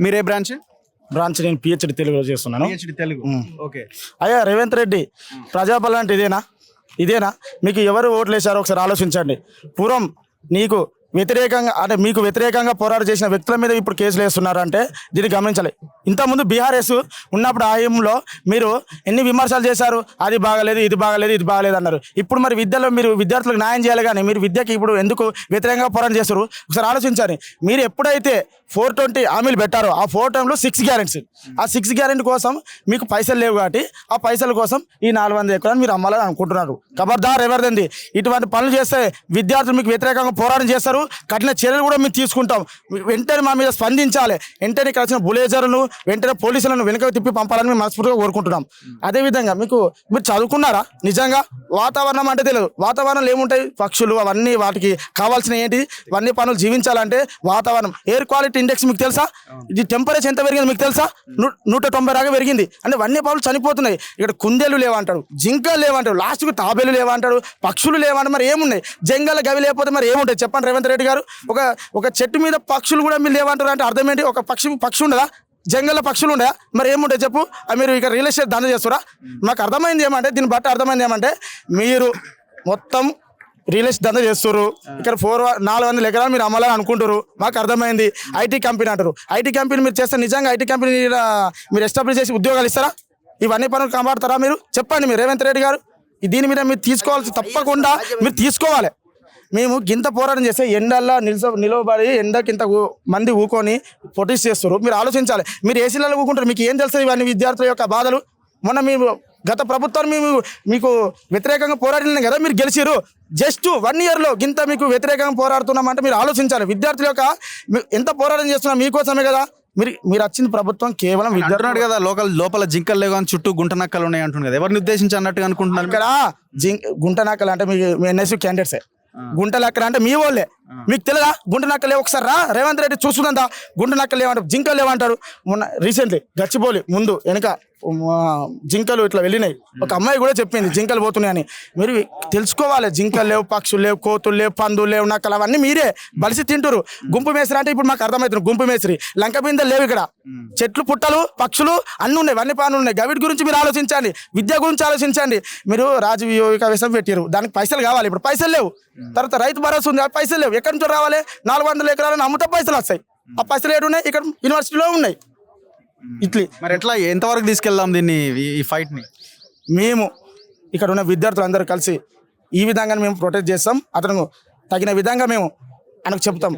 మీరే బ్రాంచ్? నేను పిహెచ్డి తెలుగులో చేస్తున్నాను. తెలుగు. ఓకే. అయ్యా రేవంత్ రెడ్డి ప్రజాపాలన అంటే ఇదేనా? మీకు ఎవరు ఓట్లు వేశారో ఒకసారి ఆలోచించండి. పూర్వం నీకు వ్యతిరేకంగా అంటే మీకు వ్యతిరేకంగా పోరాటం చేసిన వ్యక్తుల మీద ఇప్పుడు కేసులు వేస్తున్నారు అంటే దీన్ని గమనించాలి. ఇంతకుముందు బీఆర్ఎస్ ఉన్నప్పుడు ఆయంలో మీరు ఎన్ని విమర్శలు చేశారు, అది బాగలేదు, ఇది బాగలేదు అన్నారు. ఇప్పుడు మరి విద్యలో మీరు విద్యార్థులకు న్యాయం చేయాలి, కానీ మీరు విద్యకి ఇప్పుడు ఎందుకు వ్యతిరేకంగా పోరాటం చేస్తారు? ఒకసారి ఆలోచించాలి. మీరు ఎప్పుడైతే 420 హామీలు పెట్టారో ఆ 4 టైంలో 6 గ్యారెంటీస్, ఆ 6 గ్యారెంటీ కోసం మీకు పైసలు లేవు కాబట్టి ఆ పైసల కోసం ఈ 400 ఎకరాలు మీరు అమ్మాలని అనుకుంటున్నారు. ఖబర్దార్ ఎవరిదండి ఇటువంటి పనులు చేస్తే విద్యార్థులు మీకు వ్యతిరేకంగా పోరాటం చేస్తారు. కఠిన చర్యలు కూడా మేము తీసుకుంటాం. వెంటనే మా మీద స్పందించాలి. వెంటనే ఇక్కడ వచ్చిన బులేజర్లను వెంటనే పోలీసులను వెనుక తిప్పి పంపాలని మేము మనస్ఫూర్తిగా కోరుకుంటున్నాం. అదేవిధంగా మీరు చదువుకున్నారా? నిజంగా వాతావరణం అంటే తెలియదు. వాతావరణంలో ఏముంటాయి? పక్షులు, అవన్నీ వాటికి కావాల్సిన ఏంటి ఇవన్నీ పనులు జీవించాలంటే వాతావరణం. ఎయిర్ క్వాలిటీ ఇండెక్స్ మీకు తెలుసా? ఇది టెంపరేచర్ ఎంత పెరిగింది మీకు తెలుసా? 190 దాకా పెరిగింది. అంటే వన్యప్రాణులు చనిపోతున్నాయి. ఇక్కడ కుందేలు లేవంటాడు, జింకలు లేవంటాడు, లాస్ట్కు తాబేలు లేవంటాడు, పక్షులు లేవంటాడు. మరి ఏమున్నాయి? జంగల్ గవి లేకపోతే మరి ఏముంటాయి చెప్పండి రేవంత్ రెడ్డి గారు? ఒక చెట్టు మీద పక్షులు కూడా మీరు లేవంటారు అంటే అర్థం ఏంటి? ఒక పక్షి ఉండదా? జంగల్లో పక్షులు ఉండయా? మరి ఏముంటాయి చెప్పు? మీరు ఇక్కడ రియల్ ఎస్టేట్ దందా చేస్తారా? మాకు అర్థమైంది ఏమంటే, దీన్ని బట్టి అర్థమైంది ఏమంటే మీరు మొత్తం రియల్ ఎస్టేట్ దందా చేస్తారు. ఇక్కడ 400 ఎకరాలు మీరు అమ్మాలని అనుకుంటారు. మాకు అర్థమైంది. ఐటీ కంపెనీ అంటారు. ఐటీ కంపెనీ మీరు చేస్తే నిజంగా ఐటీ కంపెనీ మీరు ఎస్టాబ్లిష్ చేసి ఉద్యోగాలు ఇస్తారా? ఇవన్నీ పనులు కాపాడతారా? మీరు చెప్పండి. మీరు రేవంత్ రెడ్డి గారు దీని మీద మీరు తీసుకోవాల్సి తప్పకుండా మీరు తీసుకోవాలి. మేము గింత పోరాటం చేస్తే ఎండల్లో నిలవబడి ఎండకి ఇంత మంది ఊకొని ప్రొటెస్ట్ చేస్తారు. మీరు ఆలోచించాలి. మీరు ఏసీలలో ఊకుంటారు. మీకు ఏం తెలుస్తుంది ఇవన్నీ విద్యార్థుల యొక్క బాధలు? మొన్న మేము గత ప్రభుత్వాన్ని మీకు వ్యతిరేకంగా పోరాడినాం కదా, మీరు గెలిచిరు. జస్ట్ 1 ఇయర్లో గింత మీకు వ్యతిరేకంగా పోరాడుతున్నామంటే మీరు ఆలోచించాలి. విద్యార్థుల యొక్క ఎంత పోరాటం చేస్తున్నాం మీకోసమే కదా. మీరు వచ్చిన ప్రభుత్వం కేవలం విద్యార్థులు కదా. లోపల జింకలు లేవు కానీ చుట్టూ గుంట నక్కలు ఉన్నాయి అంటుంది కదా. ఎవరిని ఉద్దేశించి అన్నట్టుగా అనుకుంటున్నారు? ఇక్కడ గుంట నక్కలు అంటే మీ ఎన్ఎస్యూ క్యాండిడేట్సే. గుంట నక్కలు అంటే మీ వాళ్ళే. మీకు తెలియదా? గుంట నక్కలు లేవు. ఒకసారి రా రేవంత్ రెడ్డి చూస్తుందా? గుంట నక్కలు లేవంటారు, జింకలు లేవంటారు. మొన్న రీసెంట్లీ గచ్చిబౌలి ముందు వెనక జింకలు ఇట్లా వెళ్ళినాయి. ఒక అమ్మాయి కూడా చెప్పింది జింకలు పోతున్నాయని. మీరు తెలుసుకోవాలి. జింకలు లేవు, పక్షులు లేవు, కోతులు లేవు, పందులు లేవు, నక్కలు అవన్నీ మీరే బలిసి తింటారు. గుంపు మేస్త్రి అంటే ఇప్పుడు మాకు అర్థమవుతుంది. గుంపు మేస్త్రి లంక బిందెలు లేవు ఇక్కడ. చెట్లు, పుట్టలు, పక్షులు అన్నీ ఉన్నాయి, వన్య ప్రాణులు ఉన్నాయి. గవిటి గురించి మీరు ఆలోచించండి. విద్య గురించి ఆలోచించండి. మీరు రాజవిక విషయం పెట్టారు, దానికి పైసలు కావాలి. ఇప్పుడు పైసలు లేవు. తర్వాత రైతు భరోసా ఉంది, పైసలు లేవు. ఎక్కడి నుంచి రావాలి? 400 ఎకరాలను అమ్ముతా పైసలు వస్తాయి. ఆ పైసలు ఏడు ఉన్నాయి? ఇక్కడ యూనివర్సిటీలో ఉన్నాయి. ఇట్లీ మరి ఎట్లా ఎంతవరకు తీసుకెళ్దాం దీన్ని, ఈ ఫైట్ ని? మేము ఇక్కడ ఉన్న విద్యార్థులందరూ కలిసి ఈ విధంగా మేము ప్రొటెక్ట్ చేస్తాం. అతను తగిన విధంగా మేము ఆయనకు చెప్తాం.